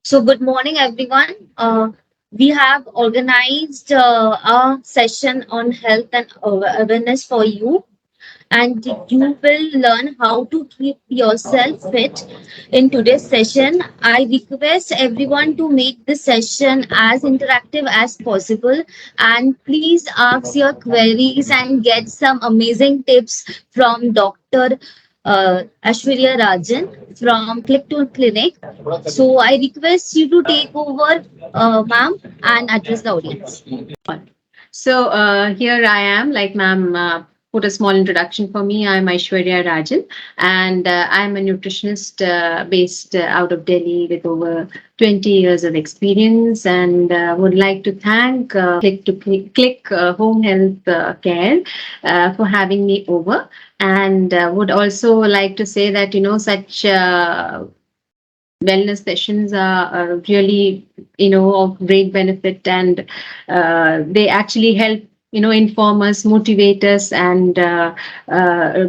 So, good morning, everyone. We have organized a session on health and awareness for you, and you will learn how to keep yourself fit. In today's session, I request everyone to make this session as interactive as possible, and please ask your queries and get some amazing tips from Dr. Aishwarya Rajan from Click2Clinic. So I request you to take over, ma'am, and address the audience. So here I am, like ma'am put a small introduction for me. I'm Aishwarya Rajan, and I'm a nutritionist based out of Delhi with over 20 years of experience, and would like to thank Click Home Health Care for having me over, and would also like to say that such wellness sessions are really of great benefit, and they actually help inform us, motivate us, and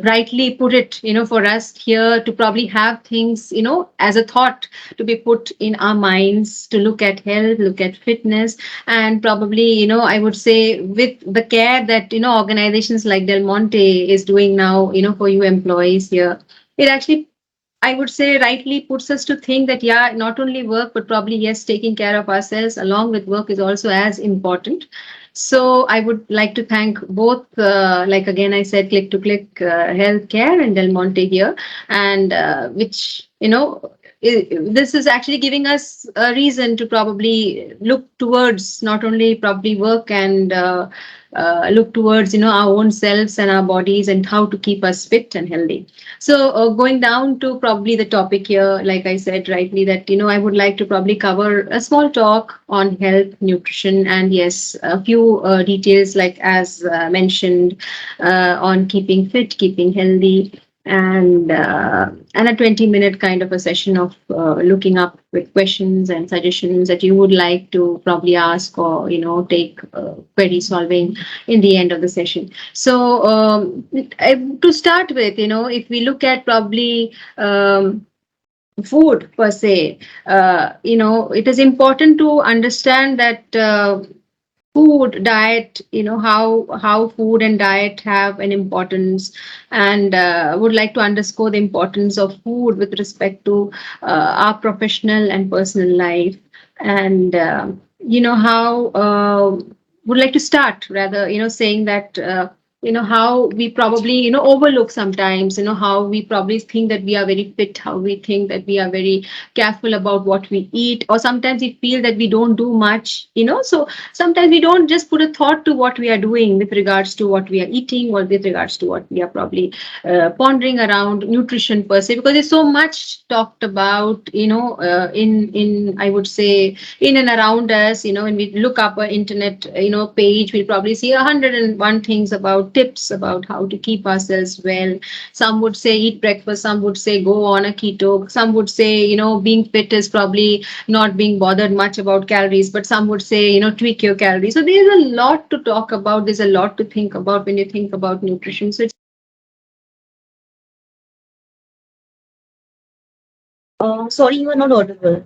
rightly put it for us here to probably have things as a thought to be put in our minds, to look at health, look at fitness, and probably I would say with the care that organizations like Delmonte is doing now for you employees here, it actually, I would say, rightly puts us to think that, yeah, not only work, but probably, yes, taking care of ourselves along with work is also as important. So I would like to thank both, like again, I said, Click2Clinic Healthcare and Delmonte here, and which, this is actually giving us a reason to probably look towards not only probably work and look towards, our own selves and our bodies and how to keep us fit and healthy. So going down to probably the topic here, like I said rightly, that I would like to probably cover a small talk on health, nutrition, and yes, a few details like as mentioned on keeping fit, keeping healthy, and a 20-minute kind of a session of looking up with questions and suggestions that you would like to probably ask or take query solving in the end of the session. So to start with, if we look at probably food per se, it is important to understand that food diet, how food and diet have an importance, and would like to underscore the importance of food with respect to our professional and personal life, and how would like to start rather saying that how we probably overlook sometimes, how we probably think that we are very fit, how we think that we are very careful about what we eat, or sometimes we feel that we don't do much, so sometimes we don't just put a thought to what we are doing with regards to what we are eating, or with regards to what we are probably pondering around nutrition per se, because there's so much talked about in I would say in and around us. When we look up our internet page, we'll probably see 101 things about tips about how to keep ourselves well. Some would say eat breakfast, some would say go on a keto, some would say being fit is probably not being bothered much about calories, but some would say tweak your calories. So there's a lot to talk about, there's a lot to think about when you think about nutrition. So Sorry, you are not audible.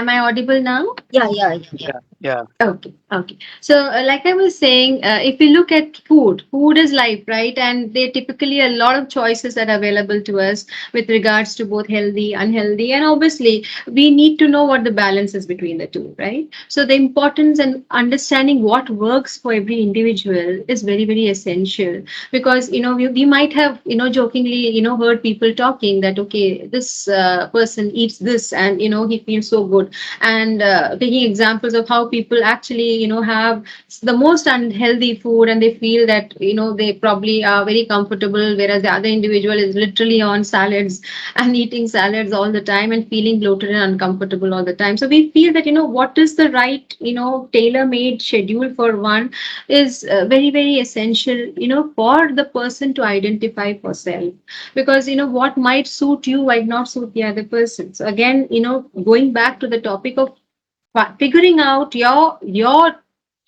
am I audible now? Yeah, yeah, yeah, yeah. Yeah. Okay, okay. So, like I was saying, if we look at food, food is life, right? And there are typically a lot of choices that are available to us with regards to both healthy, unhealthy, and obviously we need to know what the balance is between the two, right? So, the importance and understanding what works for every individual is very, very essential, because we might have jokingly heard people talking that, okay, this person eats this and he feels so good, and taking examples of how people actually have the most unhealthy food, and they feel that they probably are very comfortable, whereas the other individual is literally on salads and eating salads all the time and feeling bloated and uncomfortable all the time. So we feel that what is the right tailor made schedule for one is very, very essential for the person to identify for self, because what might suit you might not suit the other person. So again, going back to the topic of figuring out your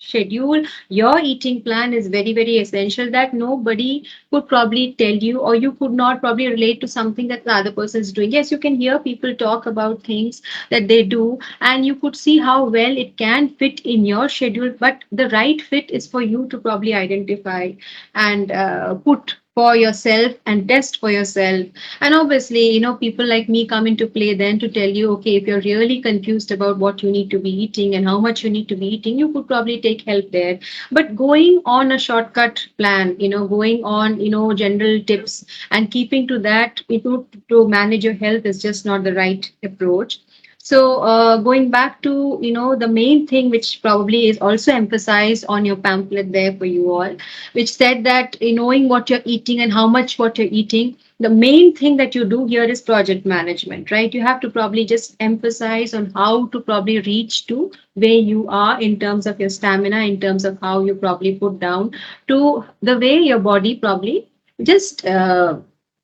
schedule your eating plan is very, very essential, that nobody could probably tell you, or you could not probably relate to something that the other person is doing. Yes, you can hear people talk about things that they do, and you could see how well it can fit in your schedule, but the right fit is for you to probably identify and put for yourself and test for yourself. And obviously, people like me come into play then to tell you, okay, if you're really confused about what you need to be eating and how much you need to be eating, you could probably take help there. But going on a shortcut plan, going on, general tips and keeping to that, to manage your health is just not the right approach. So going back to, the main thing which probably is also emphasized on your pamphlet there for you all, which said that knowing what you're eating and how much what you're eating, the main thing that you do here is project management, right? You have to probably just emphasize on how to probably reach to where you are in terms of your stamina, in terms of how you probably put down to the way your body probably just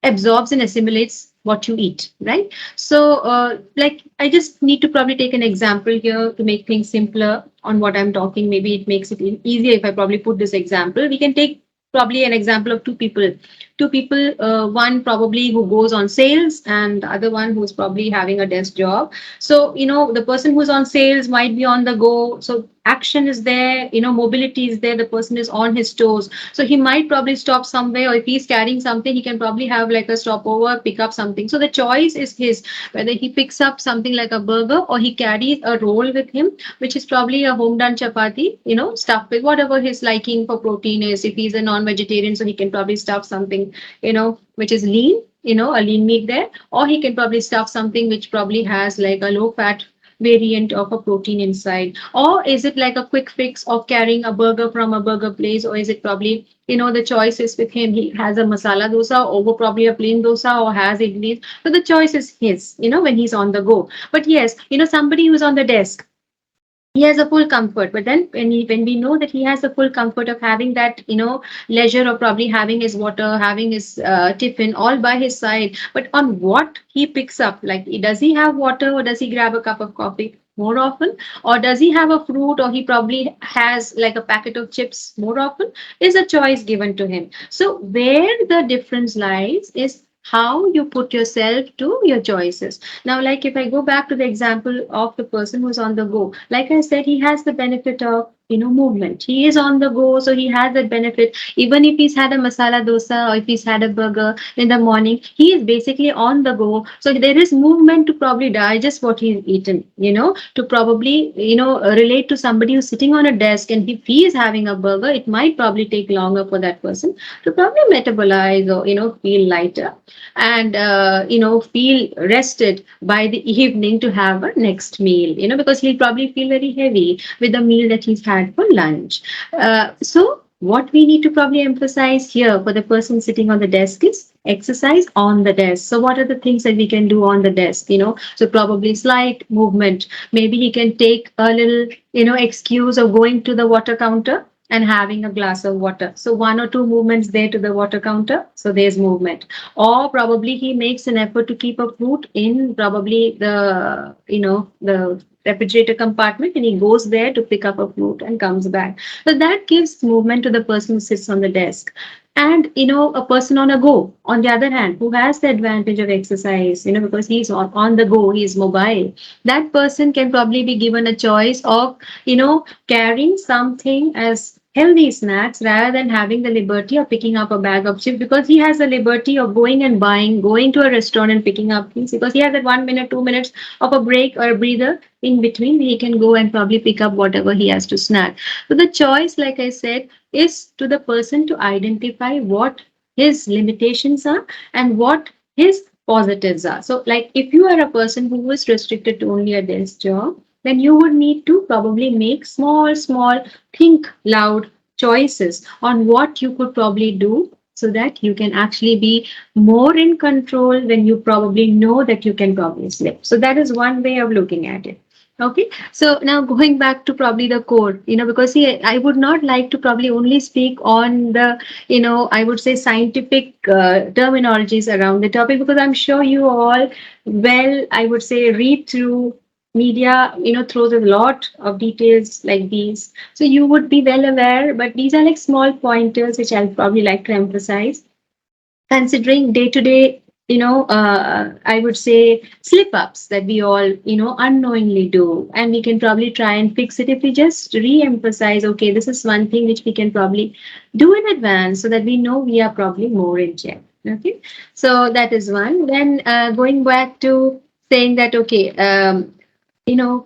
absorbs and assimilates what you eat, right? So, like, I just need to probably take an example here to make things simpler on what I'm talking. Maybe it makes it easier if I probably put this example. We can take probably an example of two people. One probably who goes on sales, and the other one who's probably having a desk job. So, the person who's on sales might be on the go. So, action is there, mobility is there. The person is on his toes. So, he might probably stop somewhere, or if he's carrying something, he can probably have like a stopover, pick up something. So, the choice is his, whether he picks up something like a burger or he carries a roll with him, which is probably a home done chapati, stuffed with whatever his liking for protein is. If he's a non vegetarian, so he can probably stuff something, which is lean, a lean meat there, or he can probably stuff something which probably has like a low fat variant of a protein inside. Or is it like a quick fix of carrying a burger from a burger place, or is it probably, the choice is with him. He has a masala dosa over probably a plain dosa, or has idlis. So the choice is his, when he's on the go. But yes, somebody who's on the desk, he has a full comfort. But then when we know that he has the full comfort of having that, leisure of probably having his water, having his tiffin all by his side, but on what he picks up, like, does he have water, or does he grab a cup of coffee more often, or does he have a fruit, or he probably has like a packet of chips more often, is a choice given to him. So where the difference lies is how you put yourself to your choices. Now, like, if I go back to the example of the person who's on the go, like I said, he has the benefit of, movement. He is on the go, so he has that benefit. Even if he's had a masala dosa, or if he's had a burger in the morning, he is basically on the go. So there is movement to probably digest what he's eaten, to probably, relate to somebody who's sitting on a desk, and if he is having a burger, it might probably take longer for that person to probably metabolize, or, feel lighter, and feel rested by the evening to have a next meal, because he'll probably feel very heavy with the meal that he's had for lunch. So what we need to probably emphasize here for the person sitting on the desk is exercise on the desk. So what are the things that we can do on the desk? So probably slight movement. Maybe he can take a little, excuse of going to the water counter and having a glass of water. So one or two movements there to the water counter. So there's movement. Or probably he makes an effort to keep a fruit in probably the refrigerator compartment, and he goes there to pick up a fruit and comes back. So that gives movement to the person who sits on the desk. And, a person on a go, on the other hand, who has the advantage of exercise, because he's on the go, he's mobile. That person can probably be given a choice of, carrying something as healthy snacks rather than having the liberty of picking up a bag of chips, because he has the liberty of going and buying, going to a restaurant and picking up things, because he has that 1 minute, 2 minutes of a break or a breather in between. He can go and probably pick up whatever he has to snack. So the choice, like I said, is to the person to identify what his limitations are and what his positives are. So, like, if you are a person who is restricted to only a desk job, then you would need to probably make small, think loud choices on what you could probably do, so that you can actually be more in control when you probably know that you can probably slip. So that is one way of looking at it. Okay, so now going back to probably the core, because see, I would not like to probably only speak on the, I would say scientific terminologies around the topic, because I'm sure you all, well, I would say, read through media, throws a lot of details like these. So you would be well aware, but these are like small pointers which I'll probably like to emphasize, considering day to day, I would say slip ups that we all, unknowingly do. And we can probably try and fix it if we just re emphasize, okay, this is one thing which we can probably do in advance so that we know we are probably more in check. Okay. So that is one. Then going back to saying that, okay,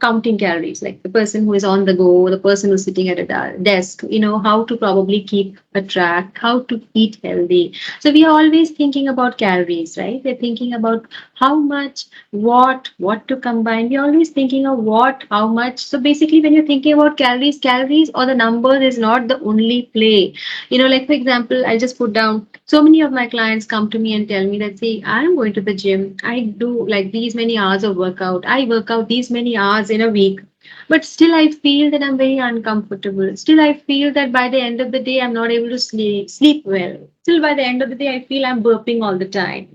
counting calories, like the person who is on the go, the person who's sitting at a desk, how to probably keep a track, how to eat healthy. So we are always thinking about calories, right? We're thinking about how much, what to combine. We're always thinking of what, how much. So basically, when you're thinking about calories or the number is not the only play. Like for example, I just put down, so many of my clients come to me and tell me that, see, I'm going to the gym. I do like these many hours of workout. I work out these many hours in a week. But still, I feel that I'm very uncomfortable. Still, I feel that by the end of the day, I'm not able to sleep well. Still, by the end of the day, I feel I'm burping all the time.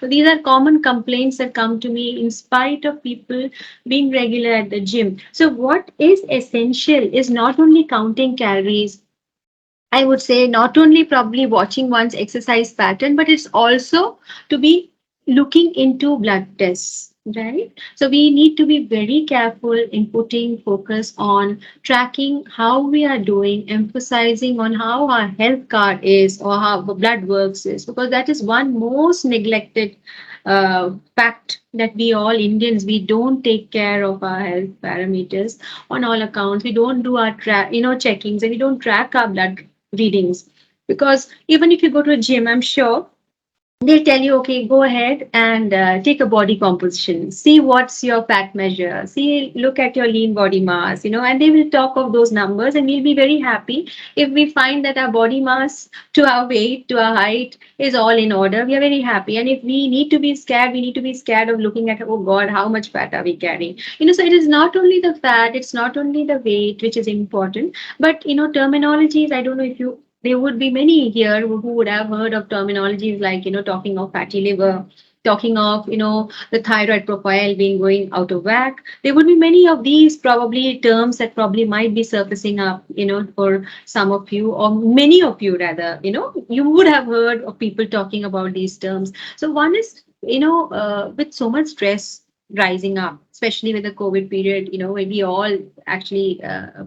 So these are common complaints that come to me in spite of people being regular at the gym. So, what is essential is not only counting calories, I would say not only probably watching one's exercise pattern, but it's also to be looking into blood tests, right? So we need to be very careful in putting focus on tracking how we are doing, emphasizing on how our health card is or how the blood works is, because that is one most neglected fact that we all Indians, we don't take care of our health parameters on all accounts. We don't do our checkings, and we don't track our blood readings, because even if you go to a gym, I'm sure they'll tell you, okay, go ahead and take a body composition, see what's your fat measure, see, look at your lean body mass, and they will talk of those numbers, and we'll be very happy if we find that our body mass to our weight to our height is all in order. We are very happy. And if we need to be scared, we need to be scared of looking at, oh god, how much fat are we carrying. So it is not only the fat, it's not only the weight which is important, but terminologies, I don't know if you, there would be many here who would have heard of terminologies like, talking of fatty liver, talking of, the thyroid profile being going out of whack. There would be many of these probably terms that probably might be surfacing up, for some of you, or many of you rather, you would have heard of people talking about these terms. So one is, with so much stress rising up, especially with the COVID period, where we all actually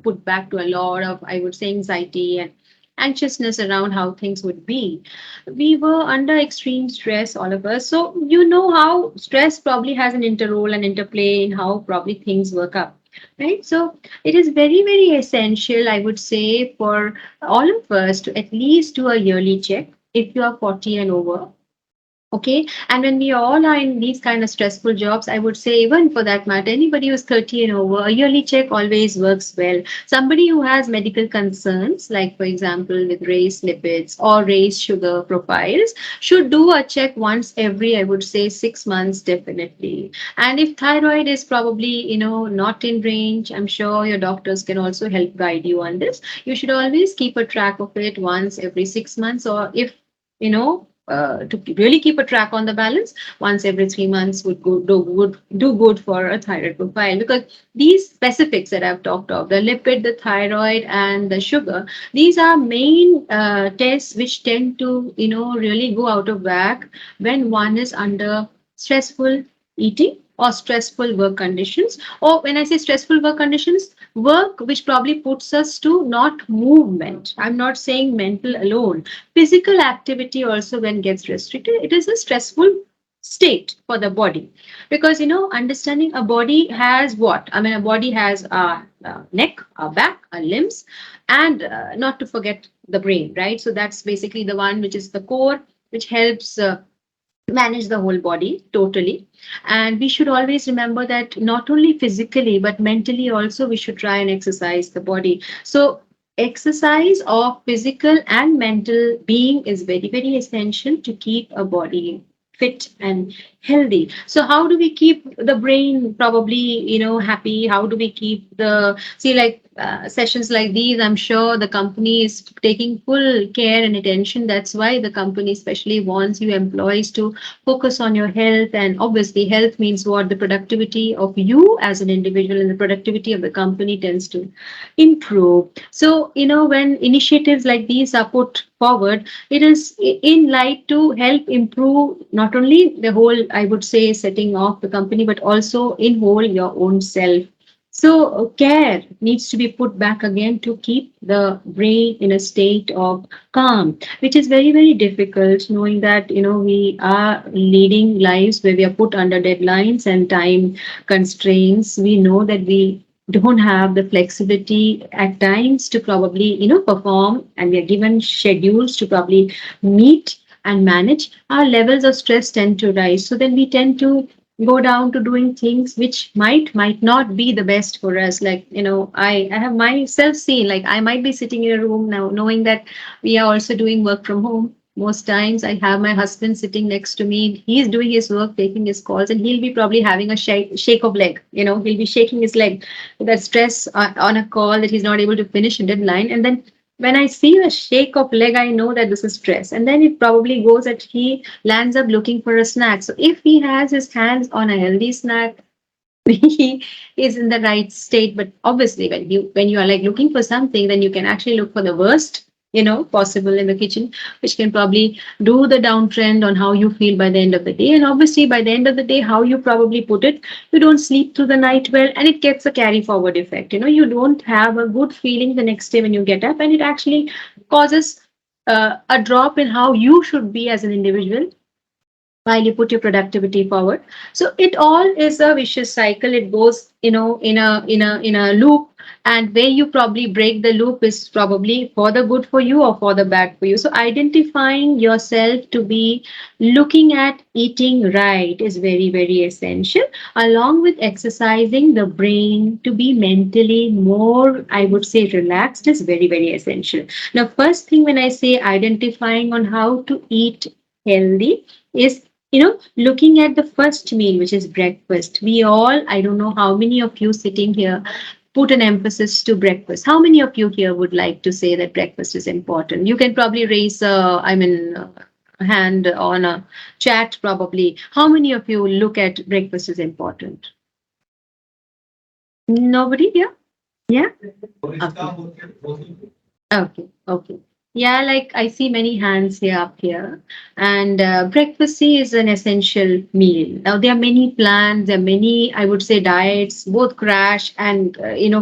put back to a lot of, I would say, anxiety and anxiousness around how things would be. We were under extreme stress, all of us. So you know how stress probably has an interrole and interplay in how probably things work up. Right. So it is very, very essential, I would say, for all of us to at least do a yearly check if you are 40 and over. Okay. And when we all are in these kind of stressful jobs, I would say, even for that matter, anybody who's 30 and over, a yearly check always works well. Somebody who has medical concerns, like, for example, with raised lipids or raised sugar profiles, should do a check once every, I would say, 6 months, definitely. And if thyroid is probably, not in range, I'm sure your doctors can also help guide you on this. You should always keep a track of it once every 6 months, or if, to really keep a track on the balance, once every 3 months would do good for a thyroid profile, because these specifics that I've talked of, the lipid, the thyroid, and the sugar, these are main tests which tend to really go out of whack when one is under stressful eating or stressful work conditions. Or when I say stressful work conditions, work which probably puts us to not movement. I'm not saying mental alone. Physical activity also, when gets restricted, it is a stressful state for the body, because understanding a body has what, I mean, a body has a neck, a back, a limbs, and not to forget the brain, right? So that's basically the one which is the core, which helps manage the whole body totally. And we should always remember that not only physically but mentally also we should try and exercise the body. So exercise of physical and mental being is very, very essential to keep a body fit and healthy. So how do we keep the brain probably, happy? How do we keep the, see, like sessions like these, I'm sure the company is taking full care and attention. That's why the company especially wants you employees to focus on your health. And obviously health means what? The productivity of you as an individual and the productivity of the company tends to improve. So, when initiatives like these are put forward, it is in light to help improve not only the whole, I would say, setting of the company, but also in whole your own self. So care needs to be put back again to keep the brain in a state of calm, which is very, very difficult, knowing that, we are leading lives where we are put under deadlines and time constraints. We know that we don't have the flexibility at times to probably, perform, and we are given schedules to probably meet and manage. Our levels of stress tend to rise. So then we tend to go down to doing things which might not be the best for us. Like, I have myself seen, like, I might be sitting in a room now knowing that we are also doing work from home. Most times I have my husband sitting next to me. He's doing his work, taking his calls, and he'll be probably having a shake of leg. He'll be shaking his leg with that stress on a call that he's not able to finish a deadline. And then when I see a shake of leg, I know that this is stress. And then it probably goes that he lands up looking for a snack. So if he has his hands on a healthy snack, he is in the right state. But obviously when you are like looking for something, then you can actually look for the worst, possible in the kitchen, which can probably do the downtrend on how you feel by the end of the day. And obviously by the end of the day, how you probably put it, you don't sleep through the night well, and it gets a carry forward effect. You don't have a good feeling the next day when you get up, and it actually causes a drop in how you should be as an individual while you put your productivity forward. So it all is a vicious cycle. It goes, in a loop, and where you probably break the loop is probably for the good for you or for the bad for you. So identifying yourself to be looking at eating right is very, very essential, along with exercising the brain to be mentally more, I would say, relaxed is very, very essential. Now, first thing when I say identifying on how to eat healthy is, looking at the first meal, which is breakfast. We all, I don't know how many of you sitting here put an emphasis to breakfast. How many of you here would like to say that breakfast is important? You can probably raise, a hand on a chat probably. How many of you look at breakfast is important? Nobody here? Yeah? Okay, okay. Yeah, like I see many hands here up here. And breakfast is an essential meal. Now, there are many plans, there are many, I would say, diets, both crash and,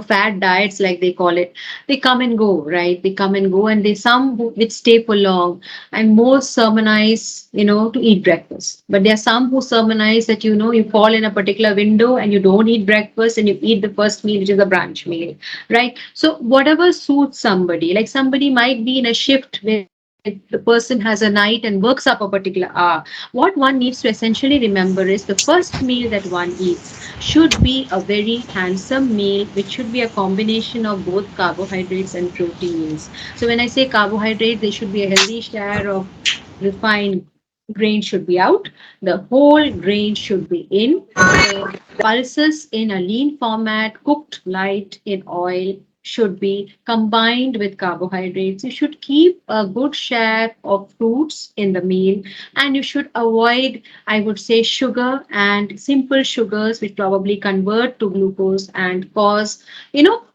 fad diets, like they call it. They come and go, right? They come and go, and they some which stay for long. And most sermonize, to eat breakfast. But there are some who sermonize that, you fall in a particular window and you don't eat breakfast and you eat the first meal, which is a brunch meal, right? So whatever suits somebody, like somebody might be in a shift where the person has a night and works up a particular hour. What one needs to essentially remember is the first meal that one eats should be a very handsome meal, which should be a combination of both carbohydrates and proteins. So when I say carbohydrates, there should be a healthy share of refined grain should be out, the whole grain should be in, the pulses in a lean format, cooked light in oil, should be combined with carbohydrates. You should keep a good share of fruits in the meal, and you should avoid, I would say, sugar and simple sugars, which probably convert to glucose and cause,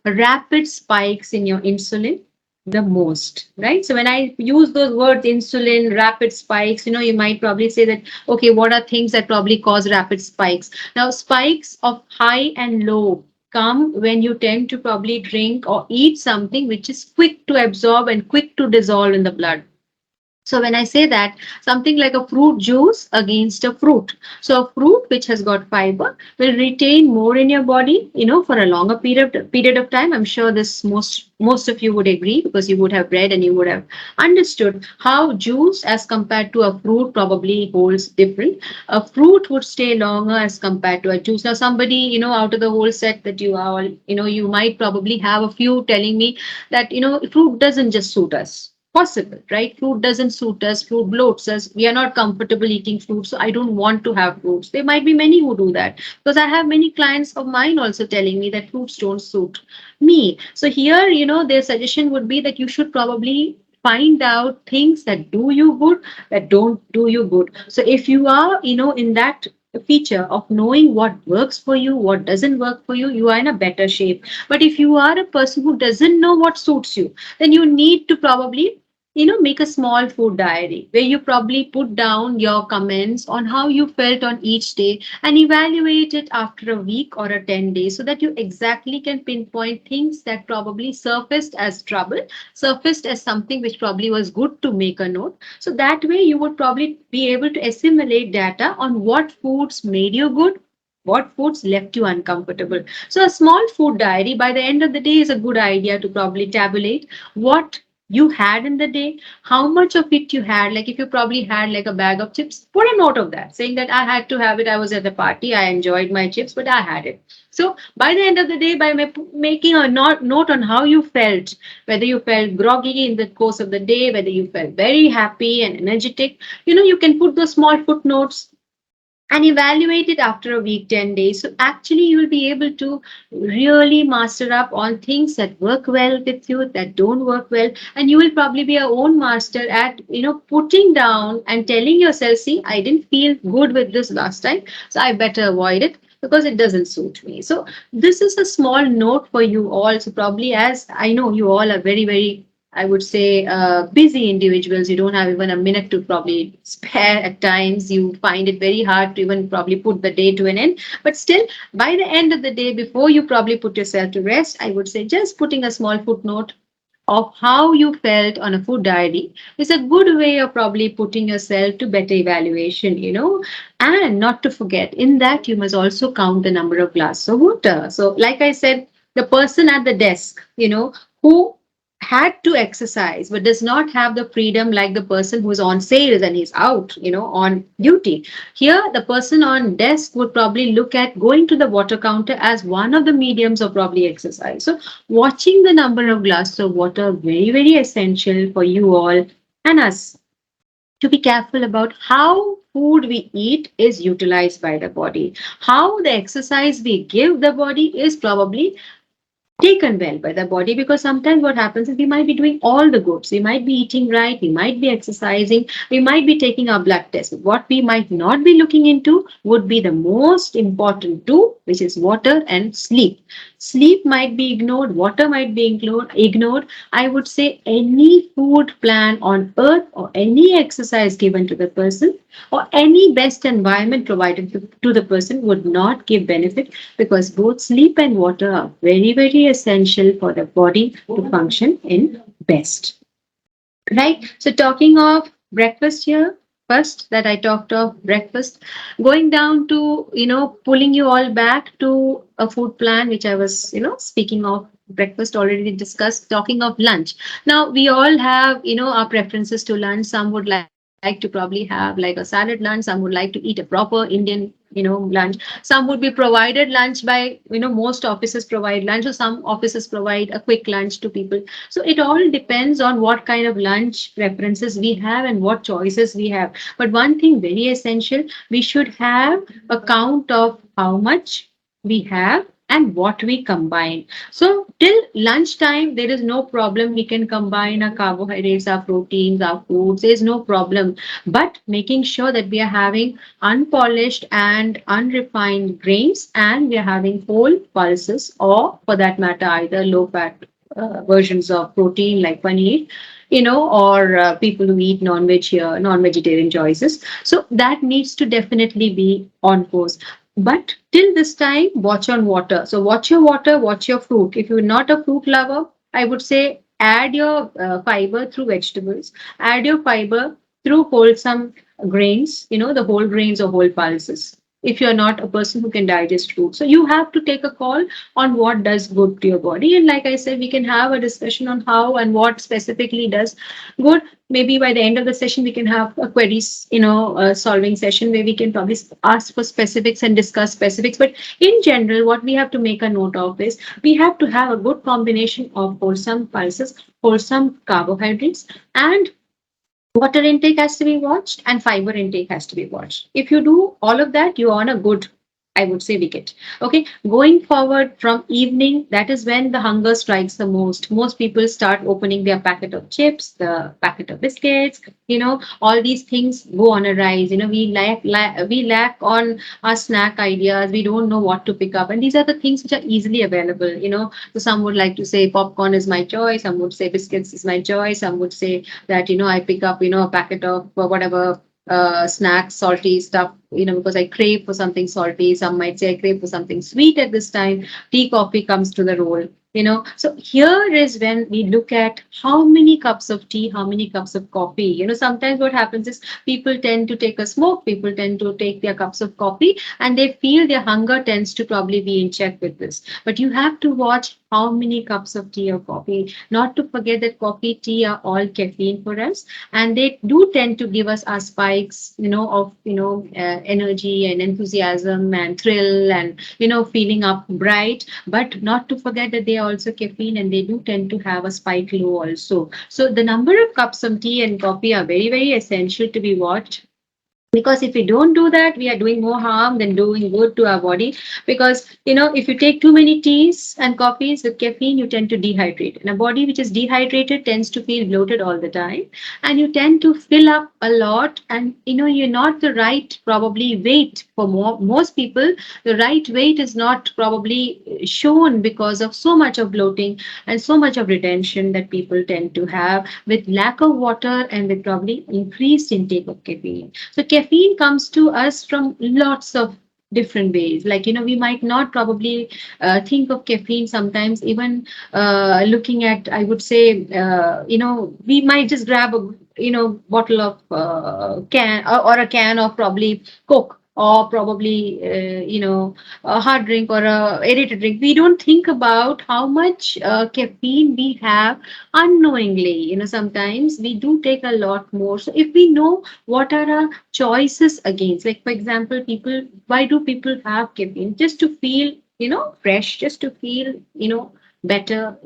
rapid spikes in your insulin the most, right? So when I use those words, insulin, rapid spikes, you might probably say that, okay, what are things that probably cause rapid spikes? Now, spikes of high and low come when you tend to probably drink or eat something which is quick to absorb and quick to dissolve in the blood. So when I say that, something like a fruit juice against a fruit. So a fruit which has got fiber will retain more in your body, for a longer period of time. I'm sure this most of you would agree, because you would have read and you would have understood how juice as compared to a fruit probably holds different. A fruit would stay longer as compared to a juice. Now somebody, out of the whole set that you are, you might probably have a few telling me that, fruit doesn't just suit us. possible, right? Fruit doesn't suit us, fruit bloats us, we are not comfortable eating fruit, so I don't want to have fruits. There might be many who do that, because I have many clients of mine also telling me that fruits don't suit me. So here, their suggestion would be that you should probably find out things that do you good, that don't do you good. So if you are, in that feature of knowing what works for you, what doesn't work for you, you are in a better shape. But if you are a person who doesn't know what suits you, then you need to probably make a small food diary where you probably put down your comments on how you felt on each day and evaluate it after a week or a 10 days, so that you exactly can pinpoint things that probably surfaced as trouble, surfaced as something which probably was good to make a note. So that way you would probably be able to assimilate data on what foods made you good, what foods left you uncomfortable. So a small food diary by the end of the day is a good idea to probably tabulate what you had in the day, how much of it you had. Like if you probably had like a bag of chips, put a note of that saying that I had to have it. I was at the party, I enjoyed my chips, but I had it. So by the end of the day, by making a note on how you felt, whether you felt groggy in the course of the day, whether you felt very happy and energetic, you can put those small footnotes and evaluate it after a week, 10 days. So actually you will be able to really master up on things that work well with you, that don't work well. And you will probably be your own master at, putting down and telling yourself, see, I didn't feel good with this last time, so I better avoid it because it doesn't suit me. So this is a small note for you all. So probably, as I know you all are very, very, I would say, busy individuals. You don't have even a minute to probably spare at times. You find it very hard to even probably put the day to an end. But still, by the end of the day, before you probably put yourself to rest, I would say just putting a small footnote of how you felt on a food diary is a good way of probably putting yourself to better evaluation. And not to forget, in that you must also count the number of glasses of water. So like I said, the person at the desk, who had to exercise but does not have the freedom like the person who's on sales and he's out, on duty. Here, the person on desk would probably look at going to the water counter as one of the mediums of probably exercise. So watching the number of glasses of water, very, very essential for you all and us to be careful about how food we eat is utilized by the body. How the exercise we give the body is probably taken well by the body, because sometimes what happens is we might be doing all the goods, we might be eating right, we might be exercising, we might be taking our blood test. What we might not be looking into would be the most important two, which is water and sleep. Sleep might be ignored, water might be ignored. I would say any food plan on earth or any exercise given to the person or any best environment provided to the person would not give benefit, because both sleep and water are very, very essential for the body to function in best. Right? So talking of breakfast here, first that I talked of breakfast, going down to, pulling you all back to a food plan, which I was, speaking of breakfast already discussed, talking of lunch. Now we all have, our preferences to lunch. Some would like to probably have like a salad lunch. Some would like to eat a proper Indian, lunch. Some would be provided lunch by, most offices provide lunch, or some offices provide a quick lunch to people. So it all depends on what kind of lunch preferences we have and what choices we have. But one thing very essential, we should have a count of how much we have and what we combine. So till lunchtime, there is no problem. We can combine our carbohydrates, our proteins, our foods. There is no problem. But making sure that we are having unpolished and unrefined grains, and we are having whole pulses, or for that matter, either low fat versions of protein like paneer, or people who eat non-veg here, non-vegetarian choices. So that needs to definitely be on course. But till this time, watch on water. So watch your water, watch your fruit. If you're not a fruit lover, I would say add your fiber through vegetables, add your fiber through wholesome grains, the whole grains or whole pulses. if you're not a person who can digest food. So you have to take a call on what does good to your body. And like I said, we can have a discussion on how and what specifically does good. Maybe by the end of the session, we can have a queries, solving session where we can probably ask for specifics and discuss specifics. But in general, what we have to make a note of is we have to have a good combination of wholesome pulses, wholesome carbohydrates, and water intake has to be watched and fiber intake has to be watched. If you do all of that, you're on a good, I would say, wicket. Okay. Going forward from evening, that is when the hunger strikes the most. Most people start opening their packet of chips, the packet of biscuits, all these things go on a rise. We lack on our snack ideas. We don't know what to pick up. And these are the things which are easily available. So some would like to say popcorn is my choice. Some would say biscuits is my choice. Some would say that, I pick up, a packet of whatever snacks, salty stuff, because I crave for something salty. Some might say I crave for something sweet at this time. Tea, coffee comes to the role. So here is when we look at how many cups of tea, how many cups of coffee. Sometimes what happens is people tend to take a smoke, people tend to take their cups of coffee, and they feel their hunger tends to probably be in check with this. But you have to watch how many cups of tea or coffee. Not to forget that coffee, tea are all caffeine for us, and they do tend to give us our spikes, of energy and enthusiasm and thrill and feeling up bright. But not to forget that they are also caffeine and they do tend to have a spike low also. So the number of cups of tea and coffee are very, very essential to be watched, because if we don't do that, we are doing more harm than doing good to our body. Because if you take too many teas and coffees with caffeine, you tend to dehydrate, and a body which is dehydrated tends to feel bloated all the time, and you tend to fill up a lot, and you're not the right probably weight for most people. The right weight is not probably shown because of so much of bloating and so much of retention that people tend to have with lack of water and with probably increased intake of caffeine. So caffeine comes to us from lots of different ways. Like, we might not probably think of caffeine sometimes, even looking at, I would say, we might just grab a, bottle of can or a can of probably Coke, or probably, a hard drink or a aerated drink. We don't think about how much caffeine we have unknowingly. Sometimes we do take a lot more. So if we know what are our choices against, like for example, why do people have caffeine? Just to feel, fresh, just to feel, better,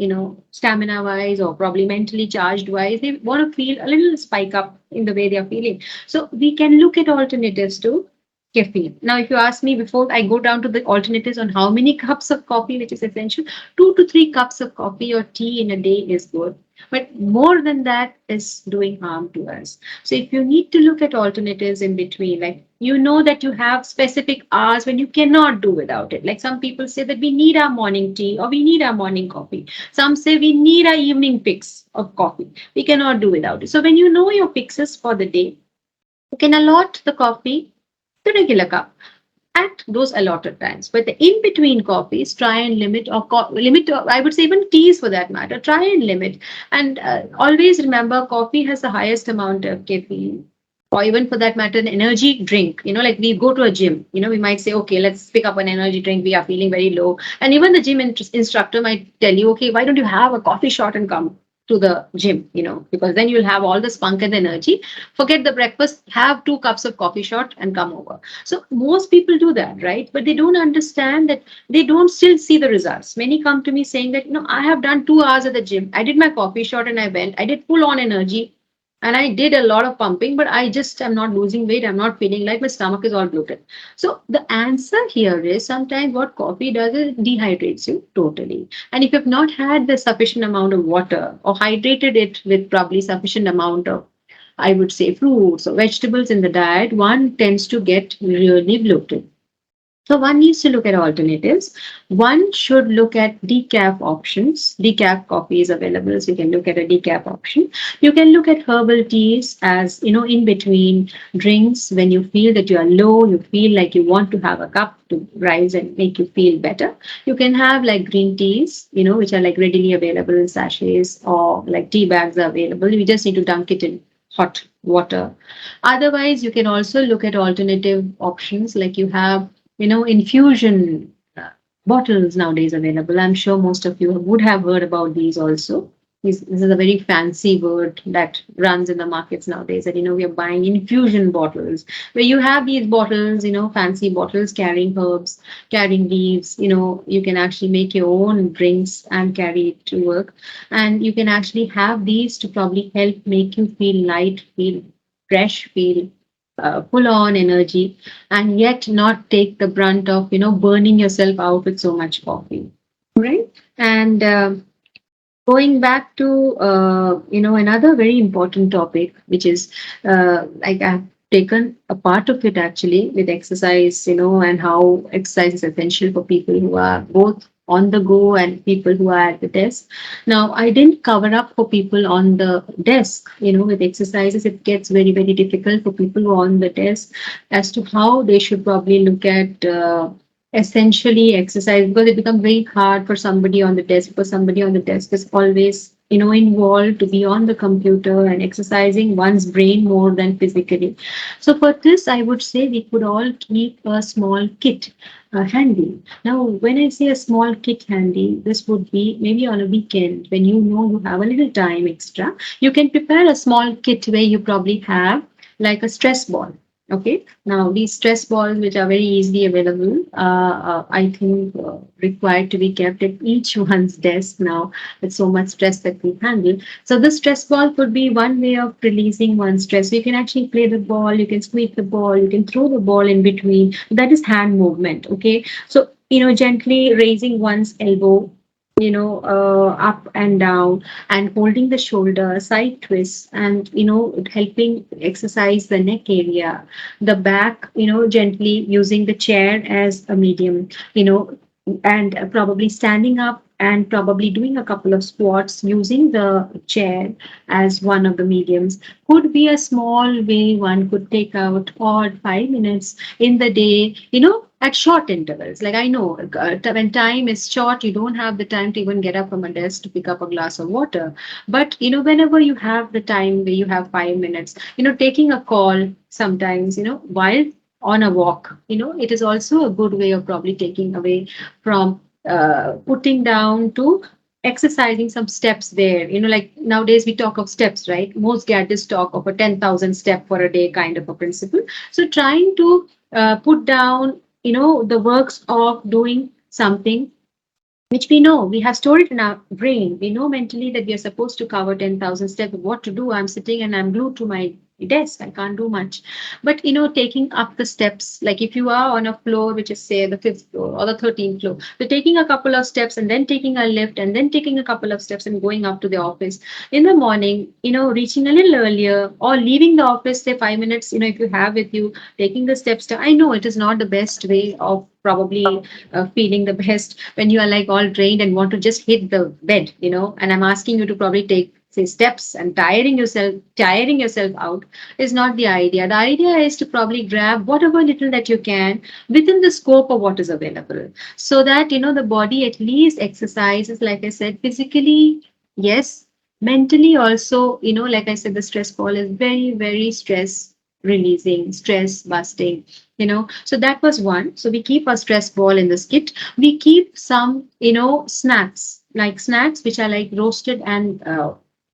stamina wise, or probably mentally charged wise. They want to feel a little spike up in the way they are feeling. So we can look at alternatives to caffeine. Now, if you ask me before I go down to the alternatives on how many cups of coffee, which is essential, 2 to 3 cups of coffee or tea in a day is good. But more than that is doing harm to us. So if you need to look at alternatives in between, like that you have specific hours when you cannot do without it. Like some people say that we need our morning tea or we need our morning coffee. Some say we need our evening fix of coffee. We cannot do without it. So when you know your fixes for the day, you can allot the coffee the regular cup at those allotted times. But the in between coffees, try and limit, or limit, I would say even teas for that matter, try and limit. And always remember, coffee has the highest amount of caffeine. Or even for that matter, an energy drink. Like we go to a gym, we might say, okay, let's pick up an energy drink. We are feeling very low. And even the gym instructor might tell you, okay, why don't you have a coffee shot and come to the gym, because then you'll have all the spunk and energy. Forget the breakfast, have 2 cups of coffee shot and come over. So most people do that, right? But they don't understand that they don't still see the results. Many come to me saying that, I have done 2 hours at the gym. I did my coffee shot and I went, I did full on energy and I did a lot of pumping, but I just am not losing weight. I'm not feeling like my stomach is all bloated. So the answer here is sometimes what coffee does is dehydrates you totally. And if you've not had the sufficient amount of water or hydrated it with probably sufficient amount of, I would say, fruits or vegetables in the diet, one tends to get really bloated. So one needs to look at alternatives. One should look at decaf options. Decaf coffee is available, so you can look at a decaf option. You can look at herbal teas as, in between drinks when you feel that you are low, you feel like you want to have a cup to rise and make you feel better. You can have like green teas, which are like readily available in sachets, or like tea bags are available. You just need to dunk it in hot water. Otherwise, you can also look at alternative options, like you have, infusion bottles nowadays available. I'm sure most of you would have heard about these also. This is a very fancy word that runs in the markets nowadays, that, we are buying infusion bottles, where you have these bottles, fancy bottles carrying herbs, carrying leaves. You can actually make your own drinks and carry it to work. And you can actually have these to probably help make you feel light, feel fresh, feel full on energy, and yet not take the brunt of, burning yourself out with so much coffee. Right. And going back to, another very important topic, which is like I've taken a part of it actually with exercise, and how exercise is essential for people who are both on the go and people who are at the desk. Now, I didn't cover up for people on the desk, with exercises. It gets very, very difficult for people who are on the desk as to how they should probably look at essentially exercise, because it becomes very hard for somebody on the desk, because somebody on the desk is always, involved to be on the computer and exercising one's brain more than physically. So for this, I would say we could all keep a small kit handy. Now, when I say a small kit handy, this would be maybe on a weekend when you have a little time extra. You can prepare a small kit where you probably have like a stress ball. Okay. Now, these stress balls, which are very easily available, I think required to be kept at each one's desk now, with so much stress that we handle. So, the stress ball could be one way of releasing one's stress. So you can actually play the ball, you can squeak the ball, you can throw the ball in between. That is hand movement. Okay. So, gently raising one's elbow, up and down, and holding the shoulder, side twists, and, helping exercise the neck area, the back, gently using the chair as a medium, and probably standing up and probably doing a couple of squats using the chair as one of the mediums, could be a small way one could take out odd 5 minutes in the day, at short intervals. Like, I know when time is short, you don't have the time to even get up from a desk to pick up a glass of water. But, whenever you have the time where you have 5 minutes, taking a call sometimes, while on a walk, it is also a good way of probably taking away from putting down to exercising some steps there. Like nowadays we talk of steps, right? Most gadgets talk of a 10,000 step for a day kind of a principle. So trying to put down, the works of doing something which we know, we have stored it in our brain. We know mentally that we are supposed to cover 10,000 steps. What to do? I'm sitting and I'm glued to my desk. I can't do much. But, taking up the steps, like if you are on a floor, which is say the fifth floor or the 13th floor, so taking a couple of steps and then taking a lift and then taking a couple of steps and going up to the office in the morning, reaching a little earlier or leaving the office, say 5 minutes, if you have with you, taking the steps to, I know it is not the best way of probably feeling the best when you are like all drained and want to just hit the bed, and I'm asking you to probably take say steps and tiring yourself out is not the idea. The idea is to probably grab whatever little that you can within the scope of what is available, so that the body at least exercises, like I said, physically, yes, mentally also. Like I said, the stress ball is very, very stress releasing, stress busting. So that was one. So we keep a stress ball in this kit. We keep some, snacks, like snacks which are like roasted and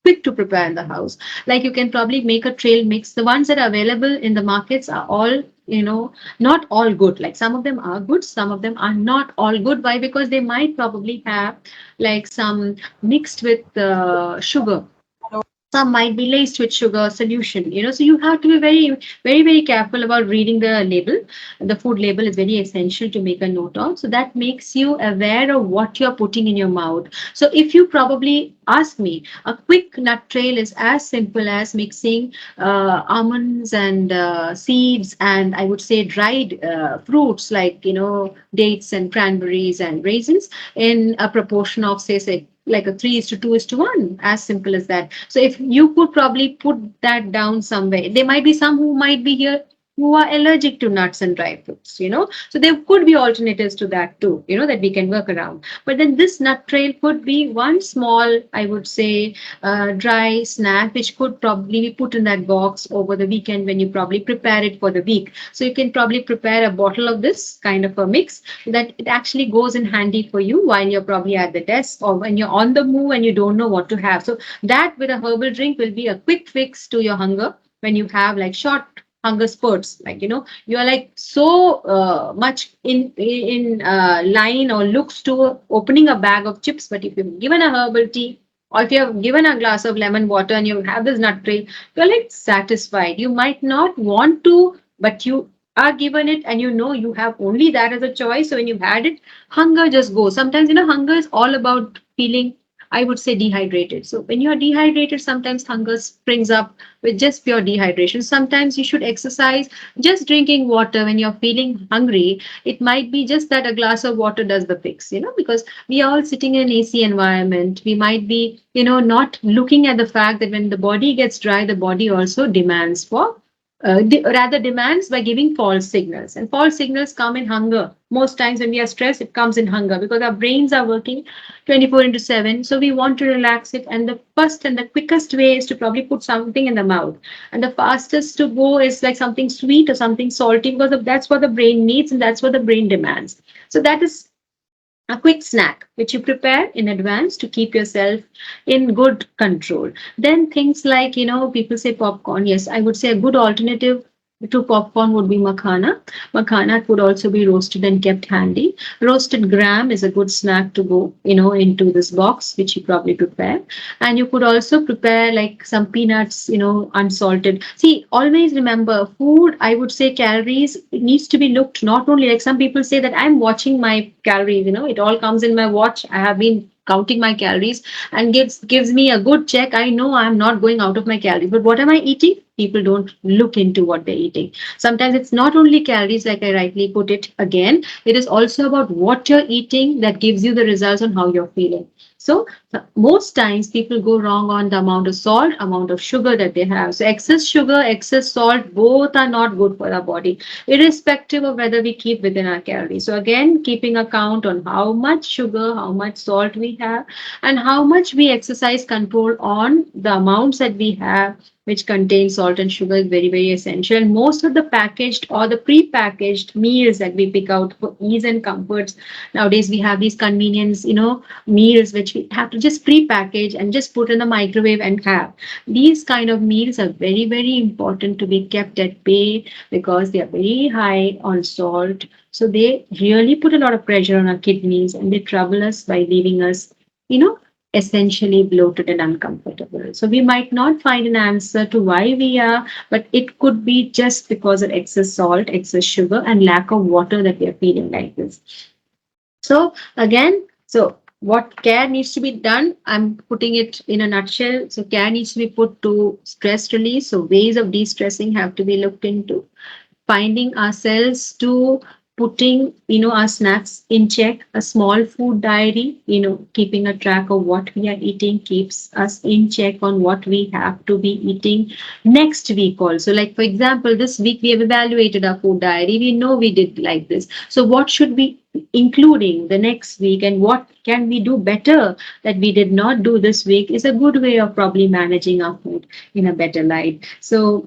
quick to prepare in the house. Like you can probably make a trail mix. The ones that are available in the markets are all, not all good. Like some of them are good, some of them are not all good. Why? Because they might probably have like some mixed with sugar, some might be laced with sugar solution. So you have to be very, very, very careful about reading the label. The food label is very essential to make a note of, so that makes you aware of what you're putting in your mouth. So if you probably ask me, a quick nut trail is as simple as mixing almonds and seeds, and I would say dried fruits like dates and cranberries and raisins in a proportion of say like a 3:2:1, as simple as that. So if you could probably put that down somewhere, there might be some who might be here who are allergic to nuts and dry fruits, So there could be alternatives to that too, that we can work around. But then this nut trail could be one small, I would say, dry snack, which could probably be put in that box over the weekend when you probably prepare it for the week. So you can probably prepare a bottle of this kind of a mix that it actually goes in handy for you while you're probably at the desk or when you're on the move and you don't know what to have. So that with a herbal drink will be a quick fix to your hunger when you have like short hunger spurts, like you are like so much in line or looks to opening a bag of chips, but if you're given a herbal tea or if you have given a glass of lemon water and you have this nut tray, you're like satisfied. You might not want to, but you are given it and you have only that as a choice. So when you've had it, hunger just goes. Sometimes hunger is all about feeling, I would say, dehydrated. So when you're dehydrated, sometimes hunger springs up with just pure dehydration. Sometimes you should exercise. Just drinking water when you're feeling hungry, it might be just that a glass of water does the fix, because we are all sitting in an AC environment. We might be, not looking at the fact that when the body gets dry, the body also demands for rather demands by giving false signals. And false signals come in hunger. Most times when we are stressed, it comes in hunger because our brains are working 24 into 7. So we want to relax it. And the first and the quickest way is to probably put something in the mouth. And the fastest to go is like something sweet or something salty because that's what the brain needs and that's what the brain demands. So that is a quick snack which you prepare in advance to keep yourself in good control. Then things like, people say popcorn. Yes, I would say a good alternative to popcorn would be makhana. Makhana could also be roasted and kept handy. Roasted gram is a good snack to go, into this box, which you probably prepare. And you could also prepare like some peanuts, unsalted. See, always remember food, I would say calories, it needs to be looked not only like some people say that I'm watching my calories, it all comes in my watch. I have been counting my calories and gives me a good check. I know I'm not going out of my calories, but what am I eating? People don't look into what they're eating. Sometimes it's not only calories, like I rightly put it again, it is also about what you're eating that gives you the results on how you're feeling. So most times people go wrong on the amount of salt, amount of sugar that they have. So excess sugar, excess salt, both are not good for our body, irrespective of whether we keep within our calories. So again, keeping account on how much sugar, how much salt we have, and how much we exercise control on the amounts that we have, which contain salt and sugar, is very, very essential. And most of the packaged or the pre-packaged meals that we pick out for ease and comforts, nowadays we have these convenience, meals which we have to just pre-package and just put in the microwave and have. These kind of meals are very, very important to be kept at bay because they are very high on salt. So they really put a lot of pressure on our kidneys and they trouble us by leaving us, essentially bloated and uncomfortable. So we might not find an answer to why we are, but it could be just because of excess salt, excess sugar, and lack of water that we are feeling like this. So again, so what care needs to be done? I'm putting it in a nutshell. So care needs to be put to stress release. So ways of de-stressing have to be looked into. Finding ourselves to putting our snacks in check, a small food diary, keeping a track of what we are eating keeps us in check on what we have to be eating next week also. Like for example, this week we have evaluated our food diary, we know we did like this, so what should be including the next week and what can we do better that we did not do this week is a good way of probably managing our food in a better light. So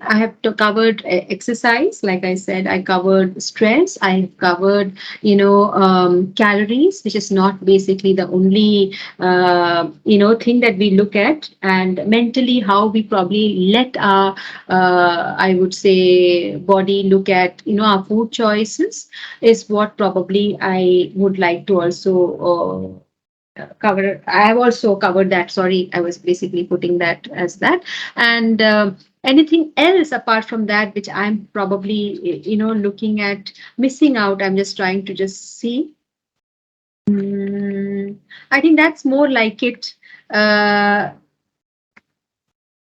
I have covered exercise, like I said, I covered stress, I covered calories, which is not basically the only thing that we look at, and mentally how we probably let our I would say body look at our food choices is what probably I would like to also cover. I have also covered that. Sorry, I was basically putting that as that. And anything else apart from that, which I'm probably, looking at missing out, I'm just trying to just see. I think that's more like it. Uh,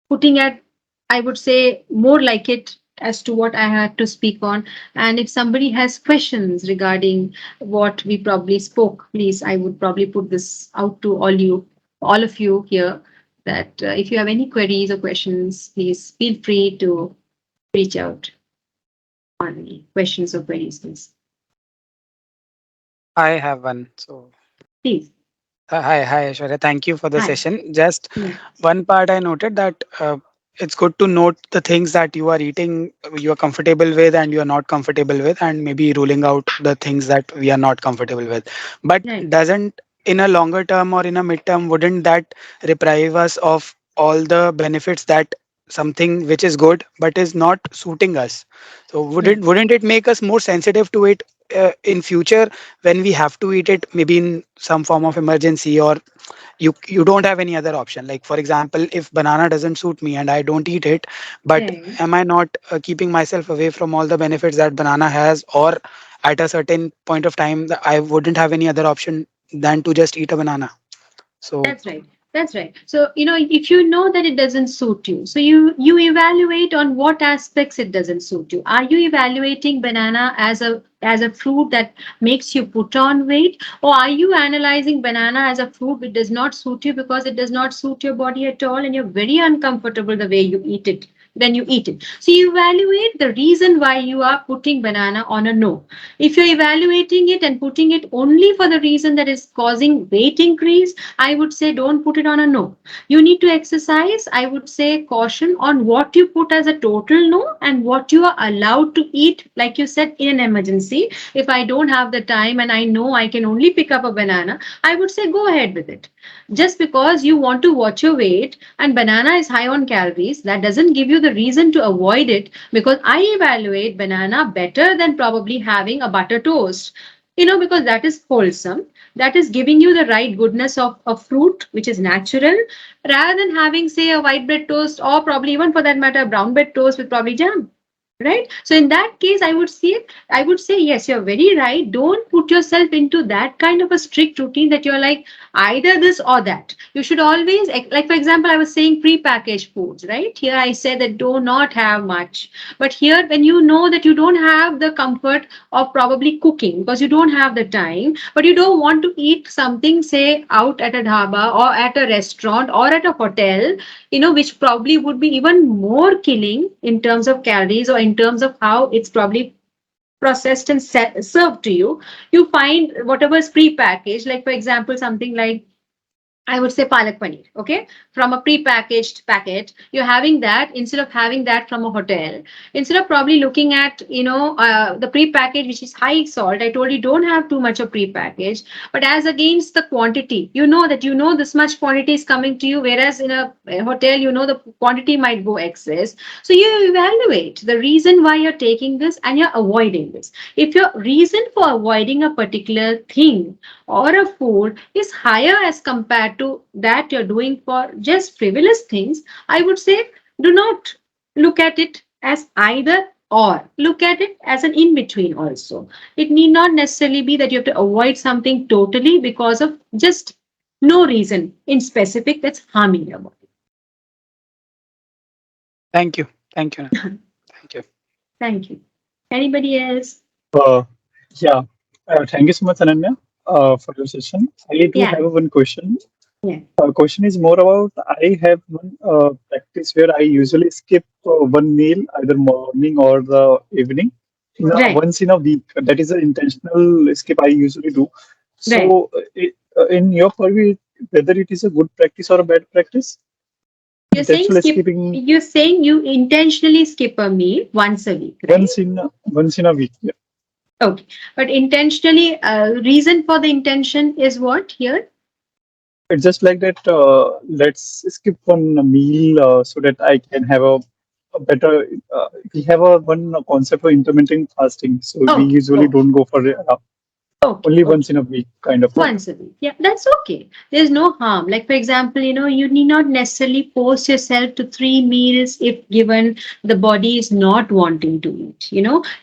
Putting at, I would say, more like it as to what I had to speak on. And if somebody has questions regarding what we probably spoke, please, I would probably put this out to all of you here, that if you have any queries or questions, please feel free to reach out. on any questions or queries, please. I have one. So, Please. hi, Aishwarya. Thank you for the Hi. session. Just Yeah. one part I noted that it's good to note the things that you are eating, you are comfortable with, and you are not comfortable with, and maybe ruling out the things that we are not comfortable with. But Right. doesn't in a longer term or in a midterm, wouldn't that deprive us of all the benefits that something which is good but is not suiting us? So Right. wouldn't it make us more sensitive to it in future when we have to eat it, maybe in some form of emergency, or you don't have any other option? Like for example, if banana doesn't suit me and I don't eat it, but Right. am I not keeping myself away from all the benefits that banana has? Or at a certain point of time I wouldn't have any other option than to just eat a banana. So That's right. That's right. So, if you know that it doesn't suit you, so you evaluate on what aspects it doesn't suit you. Are you evaluating banana as a fruit that makes you put on weight, or are you analyzing banana as a fruit which does not suit you because it does not suit your body at all, and you're very uncomfortable the way you eat it? Then you eat it. So you evaluate the reason why you are putting banana on a no. If you're evaluating it and putting it only for the reason that is causing weight increase, I would say don't put it on a no. You need to exercise, I would say, caution on what you put as a total no and what you are allowed to eat. Like you said, in an emergency, if I don't have the time and I know I can only pick up a banana, I would say go ahead with it. Just because you want to watch your weight and banana is high on calories, that doesn't give you the reason to avoid it, because I evaluate banana better than probably having a butter toast. Because that is wholesome, that is giving you the right goodness of a fruit which is natural, rather than having, say, a white bread toast, or probably even for that matter a brown bread toast with probably jam. Right? So in that case, I would say yes, you're very right. Don't put yourself into that kind of a strict routine that you're like either this or that. You should always, like for example, I was saying pre-packaged foods, right? Here I said that do not have much. But here, when you know that you don't have the comfort of probably cooking because you don't have the time, but you don't want to eat something, say, out at a dhaba or at a restaurant or at a hotel, which probably would be even more killing in terms of calories or in terms of how it's probably processed and served to you. You find whatever is pre-packaged, like for example, something like, I would say, palak paneer, okay, from a pre-packaged packet. You're having that instead of having that from a hotel. Instead of probably looking at, the pre-packaged, which is high salt. I told you don't have too much of pre-packaged, but as against the quantity, that this much quantity is coming to you, whereas in a hotel, the quantity might go excess. So you evaluate the reason why you're taking this and you're avoiding this. If your reason for avoiding a particular thing or a food is higher as compared to that you're doing for just frivolous things, I would say do not look at it as either or. Look at it as an in between also. It need not necessarily be that you have to avoid something totally because of just no reason in specific that's harming your body. thank you, thank you, Nana. Thank you. Thank you. Anybody else? Uh, yeah, thank you so much, Ananya, for your session. I do Yeah. have one question. Yeah. Question is more about I have one practice where I usually skip one meal, either morning or the evening, Right. once in a week. That is an intentional skip I usually do. Right. So, in your purview, whether it is a good practice or a bad practice, You're saying intentional skip. skipping You're saying you intentionally skip a meal once a week, right? once in a week. Yeah. Okay. But intentionally, reason for the intention is what here? It's just like that. Let's skip one meal so that I can have a better. We have a one concept of intermittent fasting, so we Okay. usually Okay. don't go for Okay. only Okay. once in a week kind of thing. Once a week. Yeah, that's okay. There's no harm. Like, for example, you need not necessarily force yourself to 3 meals if given the body is not wanting to eat.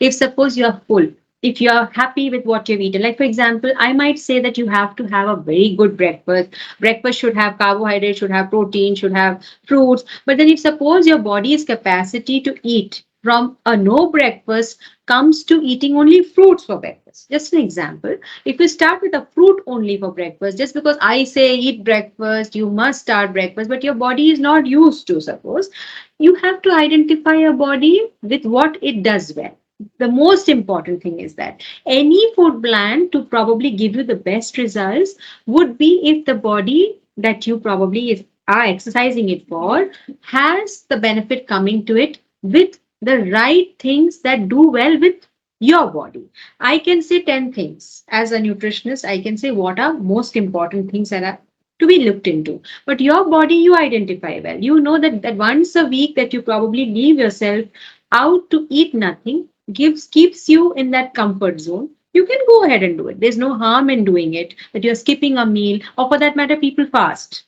If suppose you're full, if you're happy with what you've eaten, like, for example, I might say that you have to have a very good breakfast. Breakfast should have carbohydrates, should have protein, should have fruits. But then if suppose your body's capacity to eat from a no breakfast comes to eating only fruits for breakfast. Just an example, if you start with a fruit only for breakfast, just because I say eat breakfast, you must start breakfast, but your body is not used to, suppose, you have to identify your body with what it does well. the most important thing is that any food plan to probably give you the best results would be if the body that you probably are exercising it for has the benefit coming to it with the right things that do well with your body. I can say 10 things as a nutritionist. I can say what are most important things that are to be looked into. But your body, you identify well. You know that once a week that you probably leave yourself out to eat nothing keeps you in that comfort zone. You can go ahead and do it. There's no harm in doing it. That you're skipping a meal, or for that matter, people fast.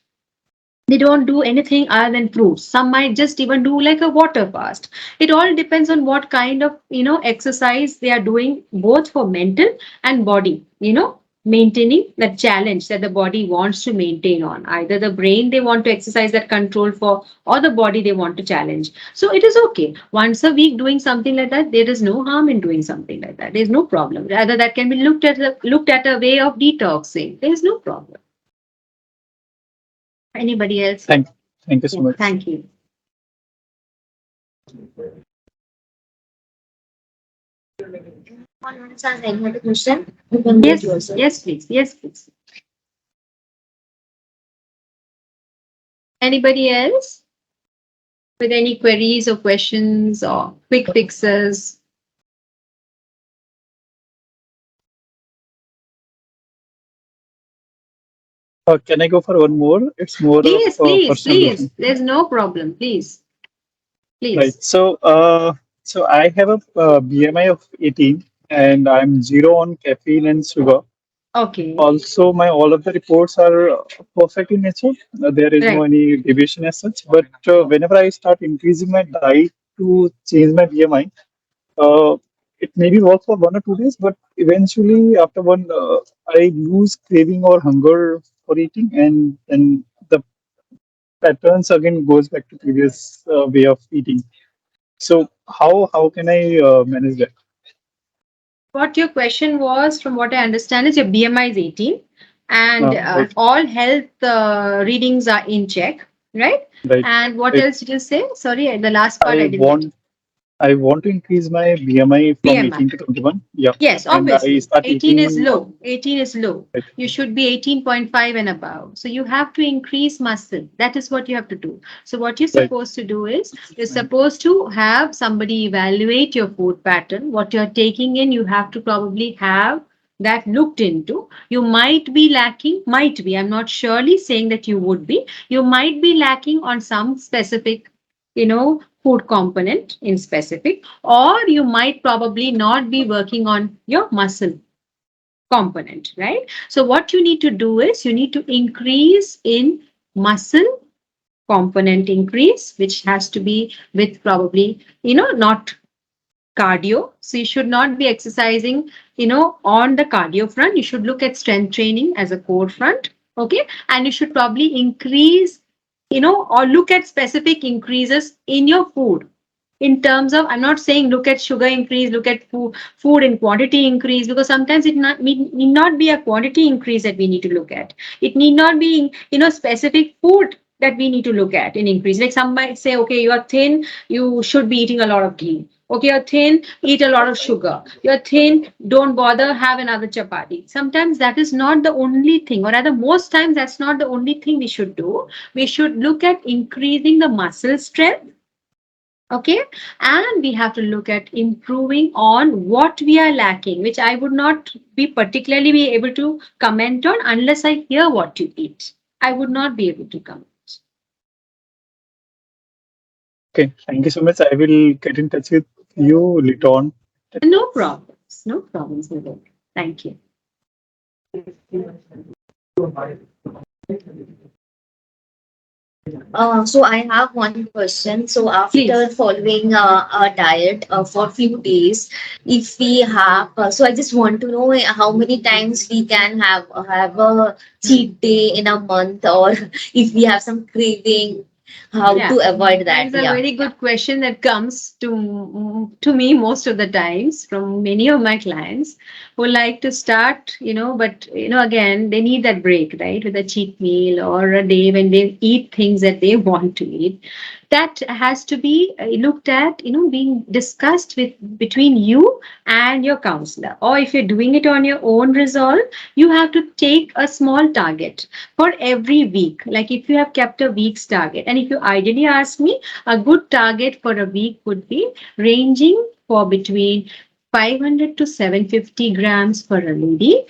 They don't do anything other than fruits. Some might just even do like a water fast. It all depends on what kind of exercise they are doing, both for mental and body. Maintaining the challenge that the body wants to maintain on. Either the brain they want to exercise that control for, or the body they want to challenge. So it is okay. Once a week doing something like that, there is no harm in doing something like that. There's no problem. Rather, that can be looked at a way of detoxing. There's no problem. Anybody else? Thank, thank you so Yeah, much. thank you. Anyone else has any other question? You can mute Yes, yourself. yes, please. Yes, please. Anybody else with any queries or questions or quick fixes? Can I go for one more? It's more of Please, please, personal please. question. There's no problem. Please, Right. please. So I have a BMI of 18, and I'm zero on caffeine and sugar. Okay, Also, my all of the reports are perfect in nature. There is no right. any deviation as such. But whenever I start increasing my diet to change my BMI, uh, it maybe works for 1 or 2 days, but eventually after one, I lose craving or hunger for eating, and the patterns again goes back to previous way of eating. So how can I manage that? What your question was, from what I understand, is your BMI is 18 and Right, all health readings are in check, right? right, And what right. else did you say? Sorry, the last part I I didn't get. want I want to increase my BMI from BMI. 18 to 21. Yeah, Yes, and I obviously. start 18 is eating. low. 18 is low. Right, You should be 18.5 and above. So you have to increase muscle. That is what you have to do. So what you're right, supposed to do is you're supposed to have somebody evaluate your food pattern. What you're taking in, you have to probably have that looked into. You might be lacking, might be. I'm not surely saying that you would be. You might be lacking on some specific, food component in specific, or you might probably not be working on your muscle component, right? So what you need to do is you need to increase in muscle component increase, which has to be with probably, not cardio. So you should not be exercising, on the cardio front. You should look at strength training as a core front. Okay. And you should probably increase, or look at specific increases in your food. In terms of, I'm not saying look at sugar increase, look at food in quantity increase, because sometimes need not be a quantity increase that we need to look at. It need not be, specific food that we need to look at in increase. Like some might say, okay, you are thin, you should be eating a lot of ghee. Okay, you're thin, eat a lot of sugar. You're thin, don't bother, have another chapati. Sometimes that is not the only thing, or rather, most times that's not the only thing we should do. We should look at increasing the muscle strength. Okay, and we have to look at improving on what we are lacking, which I would not be particularly be able to comment on unless I hear what you eat. I would not be able to comment. okay. Thank you so much. I will get in touch with you later on. No problems. No problems, Vivek. Thank you. So I have one question. So after Please. following a diet for few days, if we have, so I just want to know how many times we can have a cheat day in a month, or if we have some craving, how Yeah, to avoid that that? is a Yeah. very good question that comes to me most of the times from many of my clients who like to start, but again they need that break, right, with a cheat meal or a day when they eat things that they want to eat. that has to be looked at, being discussed with between you and your counselor. Or if you're doing it on your own resolve, you have to take a small target for every week. Like if you have kept a week's target, and if you ideally ask me, a good target for a week would be ranging for between 500 to 750 grams for a lady,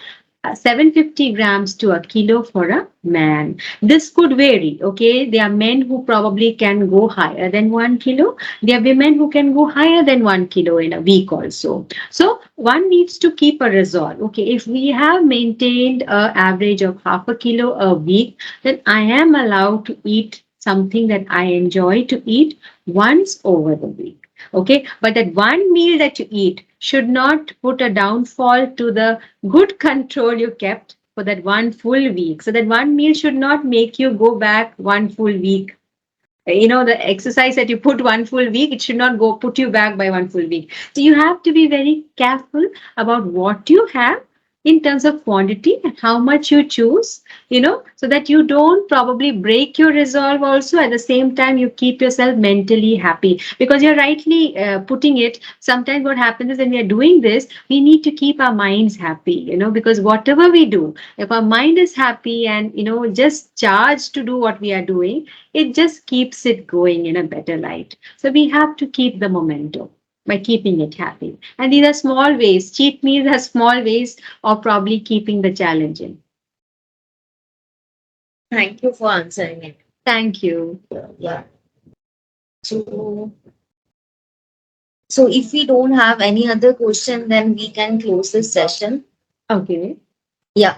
750 grams to a kilo for a man. This could vary. Okay, there are men who probably can go higher than 1 kilo. There are women who can go higher than 1 kilo in a week also. So one needs to keep a resolve. Okay, if we have maintained an average of half a kilo a week, then I am allowed to eat something that I enjoy to eat once over the week. Okay, but that one meal that you eat should not put a downfall to the good control you kept for that one full week. So that one meal should not make you go back one full week. The exercise that you put one full week, it should not go put you back by one full week. So you have to be very careful about what you have in terms of quantity and how much you choose, so that you don't probably break your resolve. Also at the same time, you keep yourself mentally happy, because you're rightly putting it. Sometimes what happens is, when we are doing this, we need to keep our minds happy, because whatever we do, if our mind is happy and just charged to do what we are doing, it just keeps it going in a better light. So we have to keep the momentum by keeping it happy. And these are small ways. Cheat meals are small ways of probably keeping the challenge in. Thank you for answering it. Thank you. Yeah. So, so if we don't have any other question, then we can close this session. Okay. Yeah.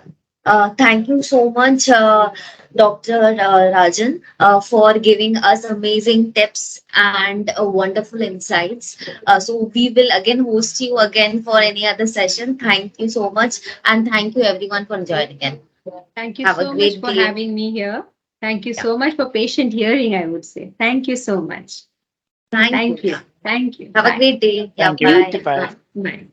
Thank you so much, Dr. Rajan, for giving us amazing tips and wonderful insights. So we will again host you again for any other session. Thank you so much, and thank you everyone for joining in. Thank you Have a so much great for day. having me here. Thank you Yeah. so much for patient hearing, I would say. Thank you so much. Thank you. Thank you. Thank you. Have a Bye. great day. Yeah. Thank you. You Bye. too. Bye. Bye. Bye.